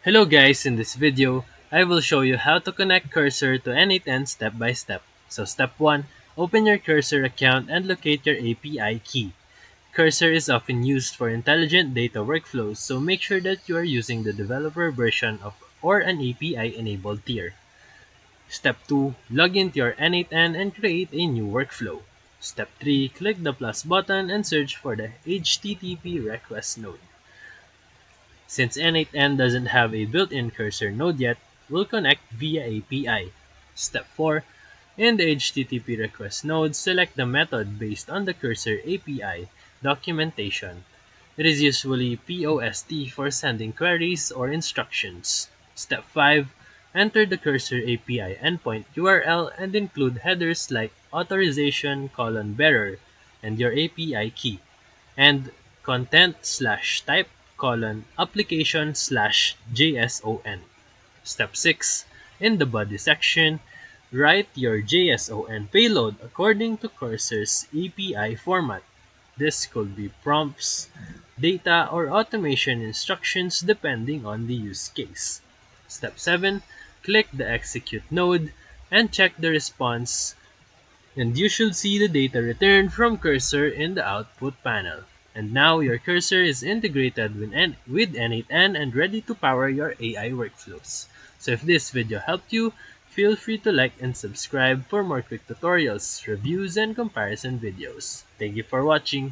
Hello guys, in this video, I will show you how to connect Cursor to N8N step by step. So step 1, open your Cursor account and locate your API key. Cursor is often used for intelligent data workflows, so make sure that you are using the developer version of or an API enabled tier. Step 2, log into your N8N and create a new workflow. Step 3, click the plus button and search for the HTTP request node. Since N8N doesn't have a built-in Cursor node yet, we'll connect via API. Step 4. In the HTTP request node, select the method based on the Cursor API documentation. It is usually POST for sending queries or instructions. Step 5. Enter the Cursor API endpoint URL and include headers like authorization:bearer and your API key, and content/type:"application/JSON". Step 6. In the body section, write your JSON payload according to Cursor's API format. This could be prompts, data, or automation instructions depending on the use case. Step 7. Click the execute node and check the response, and you should see the data returned from Cursor in the output panel. And now your Cursor is integrated with N8N and ready to power your AI workflows. So if this video helped you, feel free to like and subscribe for more quick tutorials, reviews, and comparison videos. Thank you for watching.